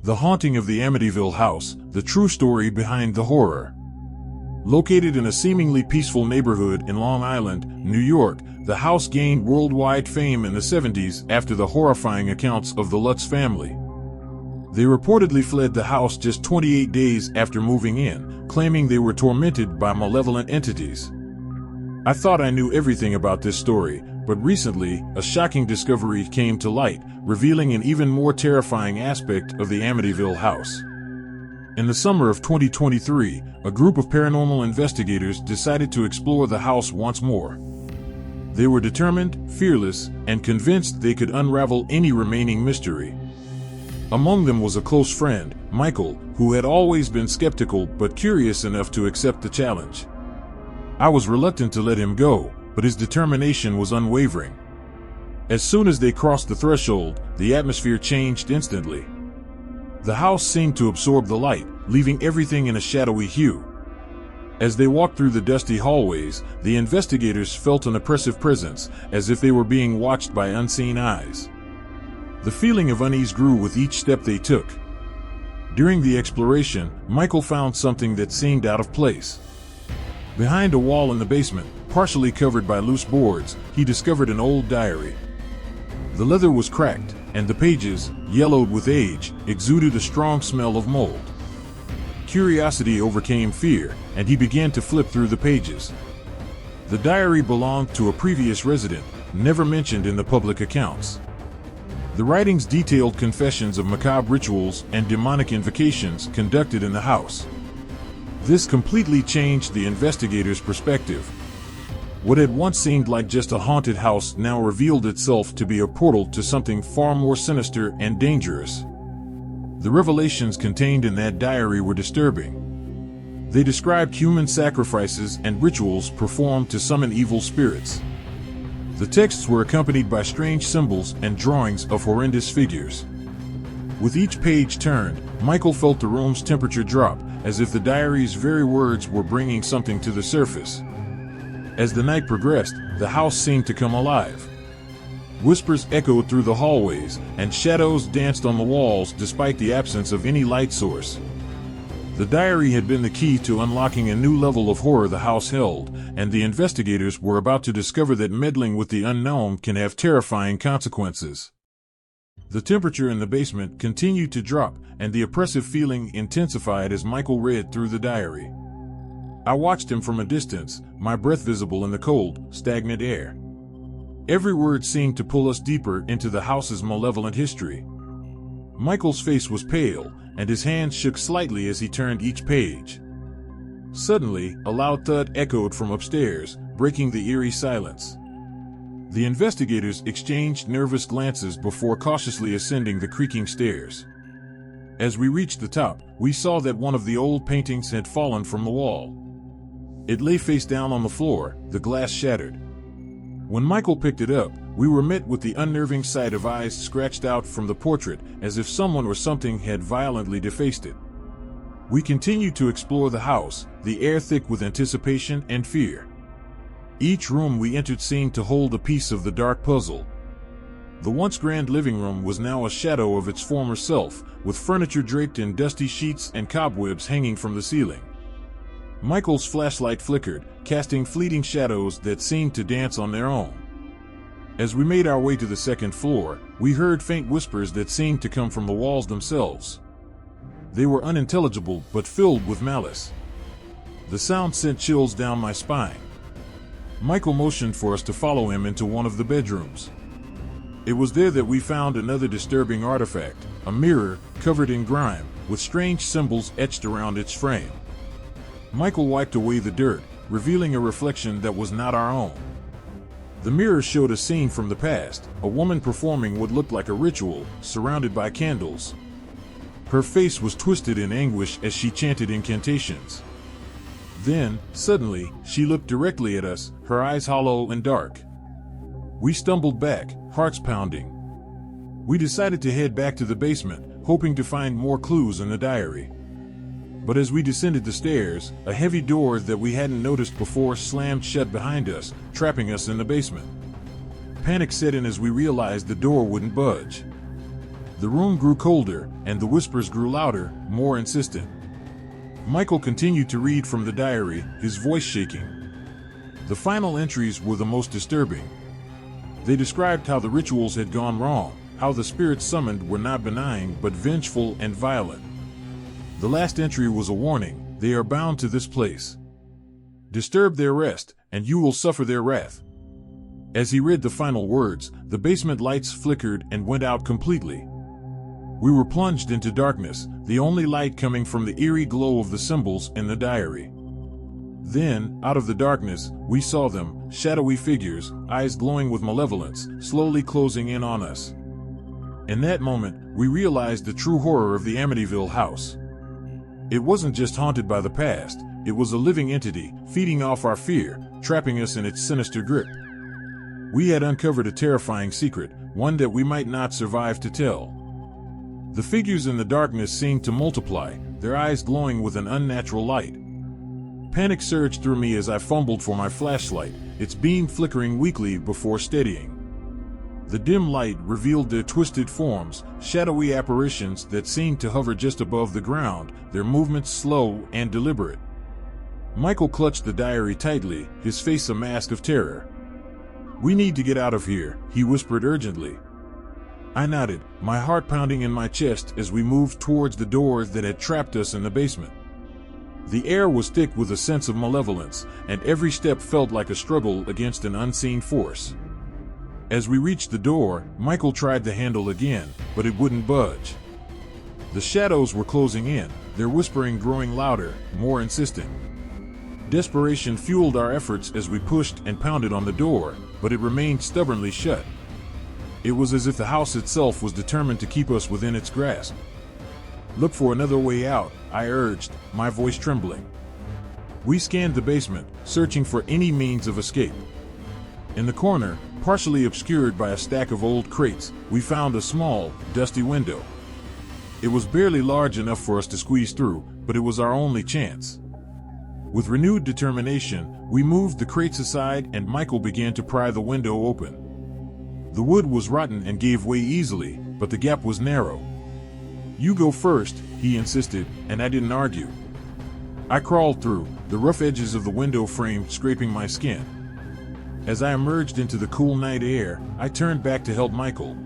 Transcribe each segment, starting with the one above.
The Haunting of the Amityville House, the true story behind the horror. Located in a seemingly peaceful neighborhood in Long Island, New York, the house gained worldwide fame in the 70s after the horrifying accounts of the Lutz family. They reportedly fled the house just 28 days after moving in, claiming they were tormented by malevolent entities. I thought I knew everything about this story, but recently, a shocking discovery came to light, revealing an even more terrifying aspect of the Amityville house. In the summer of 2023, a group of paranormal investigators decided to explore the house once more. They were determined, fearless, and convinced they could unravel any remaining mystery. Among them was a close friend, Michael, who had always been skeptical but curious enough to accept the challenge. I was reluctant to let him go, but his determination was unwavering. As soon as they crossed the threshold, the atmosphere changed instantly. The house seemed to absorb the light, leaving everything in a shadowy hue. As they walked through the dusty hallways, the investigators felt an oppressive presence, as if they were being watched by unseen eyes. The feeling of unease grew with each step they took. During the exploration, Michael found something that seemed out of place. Behind a wall in the basement, partially covered by loose boards, he discovered an old diary. The leather was cracked, and the pages, yellowed with age, exuded a strong smell of mold. Curiosity overcame fear, and he began to flip through the pages. The diary belonged to a previous resident, never mentioned in the public accounts. The writings detailed confessions of macabre rituals and demonic invocations conducted in the house. This completely changed the investigators' perspective. What had once seemed like just a haunted house now revealed itself to be a portal to something far more sinister and dangerous. The revelations contained in that diary were disturbing. They described human sacrifices and rituals performed to summon evil spirits. The texts were accompanied by strange symbols and drawings of horrendous figures. With each page turned, Michael felt the room's temperature drop, as if the diary's very words were bringing something to the surface. As the night progressed, the house seemed to come alive. Whispers echoed through the hallways, and shadows danced on the walls despite the absence of any light source. The diary had been the key to unlocking a new level of horror the house held, and the investigators were about to discover that meddling with the unknown can have terrifying consequences. The temperature in the basement continued to drop, and the oppressive feeling intensified as Michael read through the diary. I watched him from a distance, my breath visible in the cold, stagnant air. Every word seemed to pull us deeper into the house's malevolent history. Michael's face was pale, and his hands shook slightly as he turned each page. Suddenly, a loud thud echoed from upstairs, breaking the eerie silence. The investigators exchanged nervous glances before cautiously ascending the creaking stairs. As we reached the top, we saw that one of the old paintings had fallen from the wall. It lay face down on the floor, the glass shattered. When Michael picked it up, we were met with the unnerving sight of eyes scratched out from the portrait, as if someone or something had violently defaced it. We continued to explore the house, the air thick with anticipation and fear. Each room we entered seemed to hold a piece of the dark puzzle. The once grand living room was now a shadow of its former self, with furniture draped in dusty sheets and cobwebs hanging from the ceiling. Michael's flashlight flickered, casting fleeting shadows that seemed to dance on their own. As we made our way to the second floor, we heard faint whispers that seemed to come from the walls themselves. They were unintelligible but filled with malice. The sound sent chills down my spine. Michael motioned for us to follow him into one of the bedrooms. It was there that we found another disturbing artifact, a mirror covered in grime, with strange symbols etched around its frame. Michael wiped away the dirt, revealing a reflection that was not our own. The mirror showed a scene from the past, a woman performing what looked like a ritual, surrounded by candles. Her face was twisted in anguish as she chanted incantations. Then, suddenly, she looked directly at us, her eyes hollow and dark. We stumbled back, hearts pounding. We decided to head back to the basement, hoping to find more clues in the diary. But as we descended the stairs, a heavy door that we hadn't noticed before slammed shut behind us, trapping us in the basement. Panic set in as we realized the door wouldn't budge. The room grew colder, and the whispers grew louder, more insistent. Michael continued to read from the diary, his voice shaking. The final entries were the most disturbing. They described how the rituals had gone wrong, how the spirits summoned were not benign but vengeful and violent. The last entry was a warning: they are bound to this place. Disturb their rest, and you will suffer their wrath. As he read the final words, the basement lights flickered and went out completely. We were plunged into darkness, the only light coming from the eerie glow of the symbols in the diary. Then, out of the darkness, we saw them, shadowy figures, eyes glowing with malevolence, slowly closing in on us. In that moment, we realized the true horror of the Amityville house. It wasn't just haunted by the past, it was a living entity, feeding off our fear, trapping us in its sinister grip. We had uncovered a terrifying secret, one that we might not survive to tell. The figures in the darkness seemed to multiply, their eyes glowing with an unnatural light. Panic surged through me as I fumbled for my flashlight, its beam flickering weakly before steadying. The dim light revealed their twisted forms, shadowy apparitions that seemed to hover just above the ground, their movements slow and deliberate. Michael clutched the diary tightly, his face a mask of terror. "We need to get out of here," he whispered urgently. I nodded, my heart pounding in my chest as we moved towards the door that had trapped us in the basement. The air was thick with a sense of malevolence, and every step felt like a struggle against an unseen force. As we reached the door, Michael tried the handle again, but it wouldn't budge. The shadows were closing in, their whispering growing louder, more insistent. Desperation fueled our efforts as we pushed and pounded on the door, but it remained stubbornly shut. It was as if the house itself was determined to keep us within its grasp. "Look for another way out," I urged, my voice trembling. We scanned the basement, searching for any means of escape. In the corner, partially obscured by a stack of old crates, we found a small, dusty window. It was barely large enough for us to squeeze through, but it was our only chance. With renewed determination, we moved the crates aside and Michael began to pry the window open. The wood was rotten and gave way easily, but the gap was narrow. "You go first," he insisted, and I didn't argue. I crawled through, the rough edges of the window frame scraping my skin. As I emerged into the cool night air, I turned back to help Michael.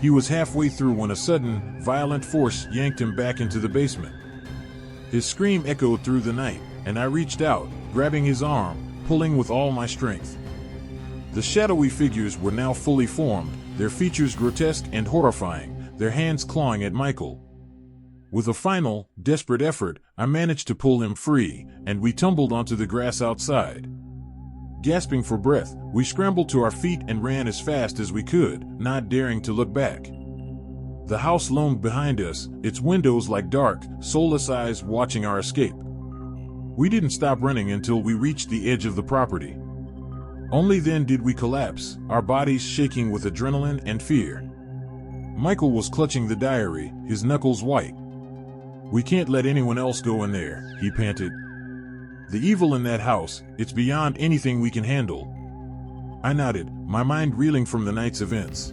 He was halfway through when a sudden, violent force yanked him back into the basement. His scream echoed through the night, and I reached out, grabbing his arm, pulling with all my strength. The shadowy figures were now fully formed, their features grotesque and horrifying, their hands clawing at Michael. With a final, desperate effort, I managed to pull him free, and we tumbled onto the grass outside. Gasping for breath, we scrambled to our feet and ran as fast as we could, not daring to look back. The house loomed behind us, its windows like dark, soulless eyes watching our escape. We didn't stop running until we reached the edge of the property. Only then did we collapse, our bodies shaking with adrenaline and fear. Michael was clutching the diary, his knuckles white. "We can't let anyone else go in there," he panted. "The evil in that house, it's beyond anything we can handle." I nodded, my mind reeling from the night's events.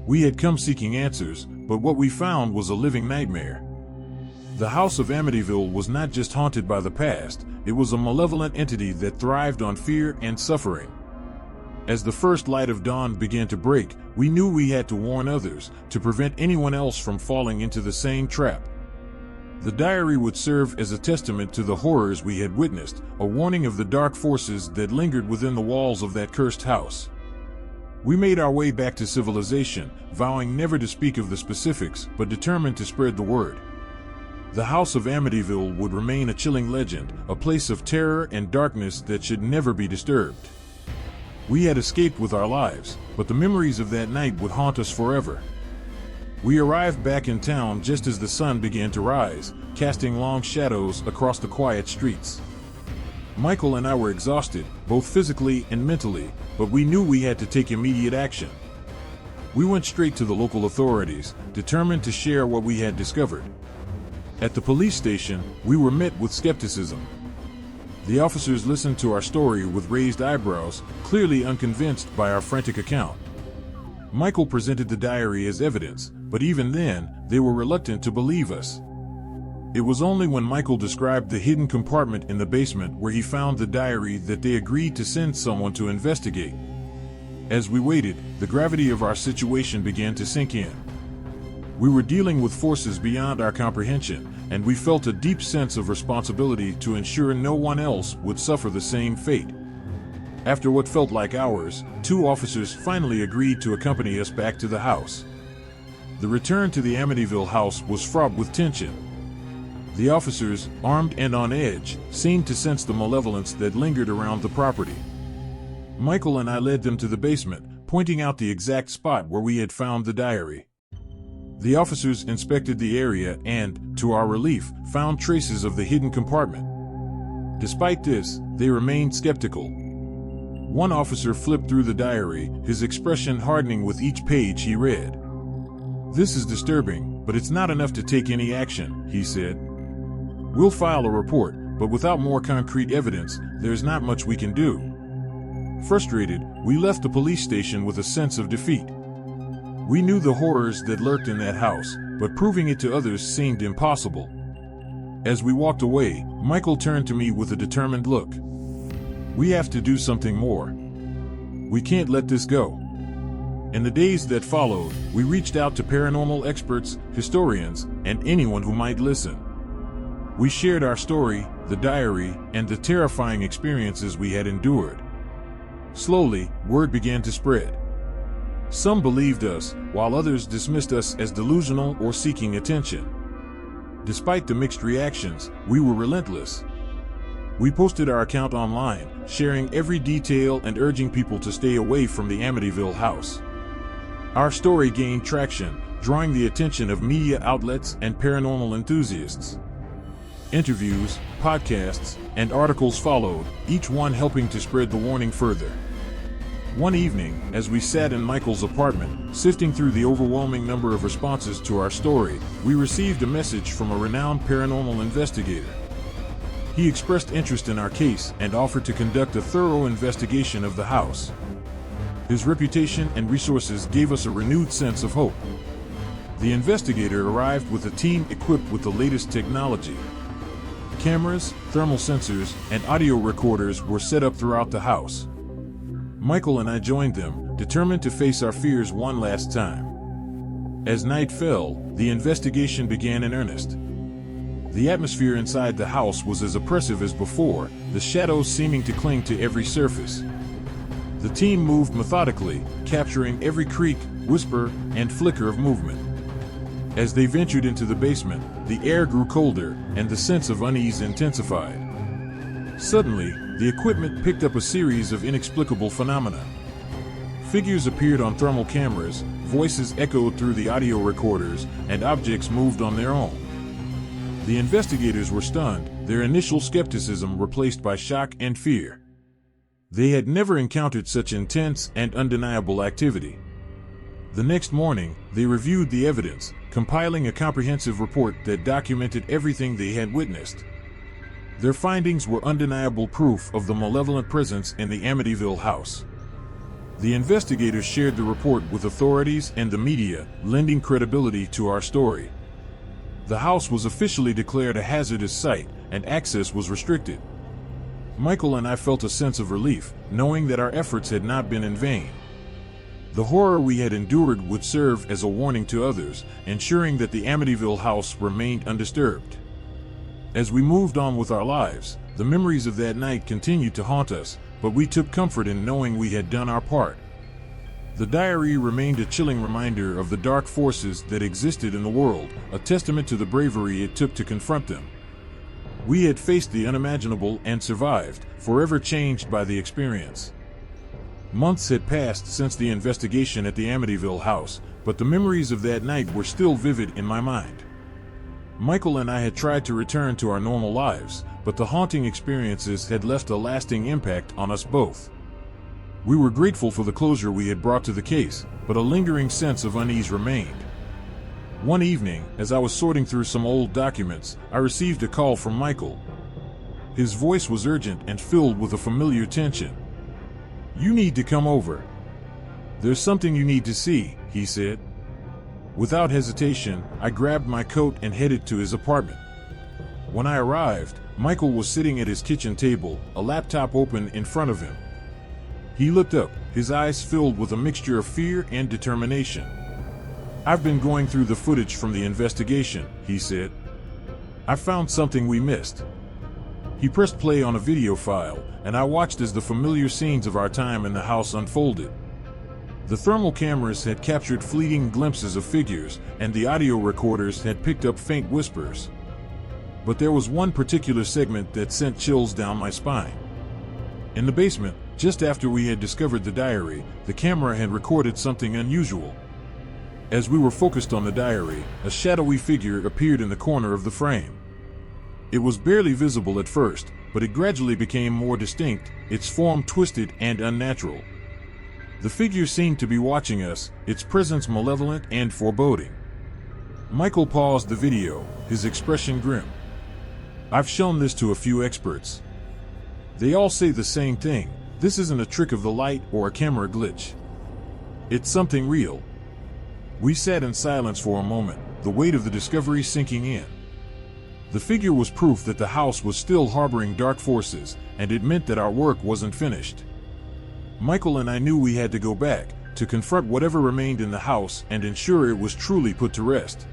We had come seeking answers, but what we found was a living nightmare. The house of Amityville was not just haunted by the past, it was a malevolent entity that thrived on fear and suffering. As the first light of dawn began to break, we knew we had to warn others, to prevent anyone else from falling into the same trap. The diary would serve as a testament to the horrors we had witnessed, a warning of the dark forces that lingered within the walls of that cursed house. We made our way back to civilization, vowing never to speak of the specifics, but determined to spread the word. The house of Amityville would remain a chilling legend, a place of terror and darkness that should never be disturbed. We had escaped with our lives, but the memories of that night would haunt us forever. We arrived back in town just as the sun began to rise, casting long shadows across the quiet streets. Michael and I were exhausted, both physically and mentally, but we knew we had to take immediate action. We went straight to the local authorities, determined to share what we had discovered. At the police station, we were met with skepticism. The officers listened to our story with raised eyebrows, clearly unconvinced by our frantic account. Michael presented the diary as evidence, but even then, they were reluctant to believe us. It was only when Michael described the hidden compartment in the basement where he found the diary that they agreed to send someone to investigate. As we waited, the gravity of our situation began to sink in. We were dealing with forces beyond our comprehension, and we felt a deep sense of responsibility to ensure no one else would suffer the same fate. After what felt like hours, 2 officers finally agreed to accompany us back to the house. The return to the Amityville house was fraught with tension. The officers, armed and on edge, seemed to sense the malevolence that lingered around the property. Michael and I led them to the basement, pointing out the exact spot where we had found the diary. The officers inspected the area and, to our relief, found traces of the hidden compartment. Despite this, they remained skeptical. One officer flipped through the diary, his expression hardening with each page he read. "This is disturbing, but it's not enough to take any action," he said. "We'll file a report, but without more concrete evidence, there's not much we can do." Frustrated, we left the police station with a sense of defeat. We knew the horrors that lurked in that house, but proving it to others seemed impossible. As we walked away, Michael turned to me with a determined look. "We have to do something more. We can't let this go." In the days that followed, we reached out to paranormal experts, historians, and anyone who might listen. We shared our story, the diary, and the terrifying experiences we had endured. Slowly, word began to spread. Some believed us, while others dismissed us as delusional or seeking attention. Despite the mixed reactions, we were relentless. We posted our account online, sharing every detail and urging people to stay away from the Amityville house. Our story gained traction, drawing the attention of media outlets and paranormal enthusiasts. Interviews, podcasts, and articles followed, each one helping to spread the warning further. One evening, as we sat in Michael's apartment, sifting through the overwhelming number of responses to our story, we received a message from a renowned paranormal investigator. He expressed interest in our case and offered to conduct a thorough investigation of the house. His reputation and resources gave us a renewed sense of hope. The investigator arrived with a team equipped with the latest technology. Cameras, thermal sensors, and audio recorders were set up throughout the house. Michael and I joined them, determined to face our fears one last time. As night fell, the investigation began in earnest. The atmosphere inside the house was as oppressive as before, the shadows seeming to cling to every surface. The team moved methodically, capturing every creak, whisper, and flicker of movement. As they ventured into the basement, the air grew colder, and the sense of unease intensified. Suddenly, the equipment picked up a series of inexplicable phenomena. Figures appeared on thermal cameras, voices echoed through the audio recorders, and objects moved on their own. The investigators were stunned, their initial skepticism replaced by shock and fear. They had never encountered such intense and undeniable activity. The next morning, they reviewed the evidence, compiling a comprehensive report that documented everything they had witnessed. Their findings were undeniable proof of the malevolent presence in the Amityville house. The investigators shared the report with authorities and the media, lending credibility to our story. The house was officially declared a hazardous site, and access was restricted. Michael and I felt a sense of relief, knowing that our efforts had not been in vain. The horror we had endured would serve as a warning to others, ensuring that the Amityville house remained undisturbed. As we moved on with our lives, the memories of that night continued to haunt us, but we took comfort in knowing we had done our part. The diary remained a chilling reminder of the dark forces that existed in the world, a testament to the bravery it took to confront them. We had faced the unimaginable and survived, forever changed by the experience. Months had passed since the investigation at the Amityville house, but the memories of that night were still vivid in my mind. Michael and I had tried to return to our normal lives, but the haunting experiences had left a lasting impact on us both. We were grateful for the closure we had brought to the case, but a lingering sense of unease remained. One evening, as I was sorting through some old documents, I received a call from Michael. His voice was urgent and filled with a familiar tension. "You need to come over. There's something you need to see," he said. Without hesitation, I grabbed my coat and headed to his apartment. When I arrived, Michael was sitting at his kitchen table, a laptop open in front of him. He looked up, his eyes filled with a mixture of fear and determination. "I've been going through the footage from the investigation," he said. "I found something we missed." He pressed play on a video file, and I watched as the familiar scenes of our time in the house unfolded. The thermal cameras had captured fleeting glimpses of figures, and the audio recorders had picked up faint whispers. But there was one particular segment that sent chills down my spine. In the basement, just after we had discovered the diary, the camera had recorded something unusual. As we were focused on the diary, a shadowy figure appeared in the corner of the frame. It was barely visible at first, but it gradually became more distinct, its form twisted and unnatural. The figure seemed to be watching us, its presence malevolent and foreboding. Michael paused the video, his expression grim. "I've shown this to a few experts. They all say the same thing: this isn't a trick of the light or a camera glitch. It's something real." We sat in silence for a moment, the weight of the discovery sinking in. The figure was proof that the house was still harboring dark forces, and it meant that our work wasn't finished. Michael and I knew we had to go back, to confront whatever remained in the house and ensure it was truly put to rest.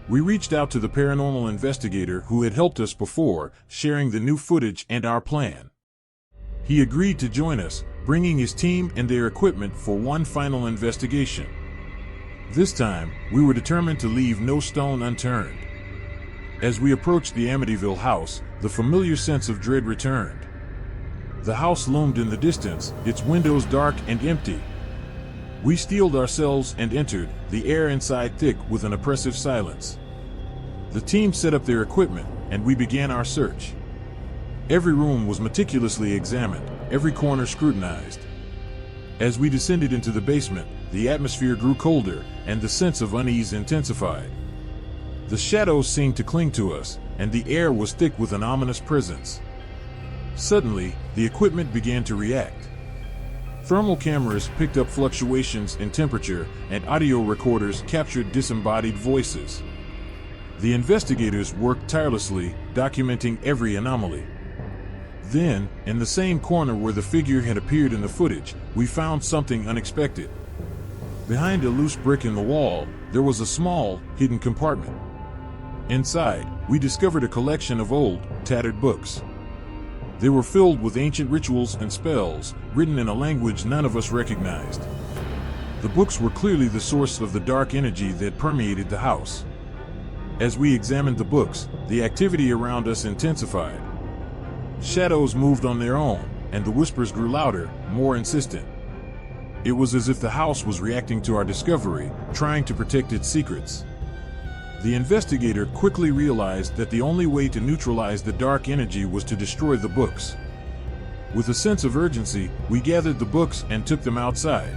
We reached out to the paranormal investigator who had helped us before, sharing the new footage and our plan. He agreed to join us, bringing his team and their equipment for one final investigation. This time, we were determined to leave no stone unturned. As we approached the Amityville house, the familiar sense of dread returned. The house loomed in the distance, its windows dark and empty. We steeled ourselves and entered, the air inside thick with an oppressive silence. The team set up their equipment, and we began our search. Every room was meticulously examined, every corner scrutinized. As we descended into the basement, the atmosphere grew colder, and the sense of unease intensified. The shadows seemed to cling to us, and the air was thick with an ominous presence. Suddenly, the equipment began to react. Thermal cameras picked up fluctuations in temperature, and audio recorders captured disembodied voices. The investigators worked tirelessly, documenting every anomaly. Then, in the same corner where the figure had appeared in the footage, we found something unexpected. Behind a loose brick in the wall, there was a small, hidden compartment. Inside, we discovered a collection of old, tattered books. They were filled with ancient rituals and spells, written in a language none of us recognized. The books were clearly the source of the dark energy that permeated the house. As we examined the books, the activity around us intensified. Shadows moved on their own, and the whispers grew louder, more insistent. It was as if the house was reacting to our discovery, trying to protect its secrets. The investigator quickly realized that the only way to neutralize the dark energy was to destroy the books. With a sense of urgency, we gathered the books and took them outside.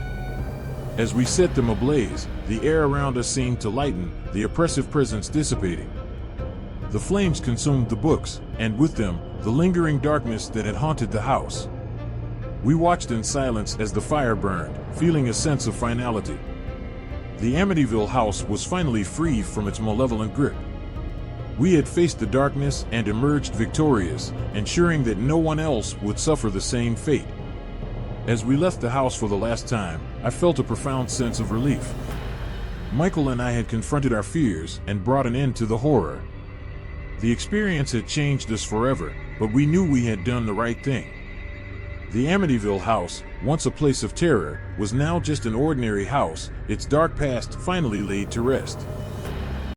As we set them ablaze, the air around us seemed to lighten, the oppressive presence dissipating. The flames consumed the books, and with them, the lingering darkness that had haunted the house. We watched in silence as the fire burned, feeling a sense of finality. The Amityville house was finally free from its malevolent grip. We had faced the darkness and emerged victorious, ensuring that no one else would suffer the same fate. As we left the house for the last time, I felt a profound sense of relief. Michael and I had confronted our fears and brought an end to the horror. The experience had changed us forever, but we knew we had done the right thing. The Amityville house, once a place of terror, was now just an ordinary house, its dark past finally laid to rest.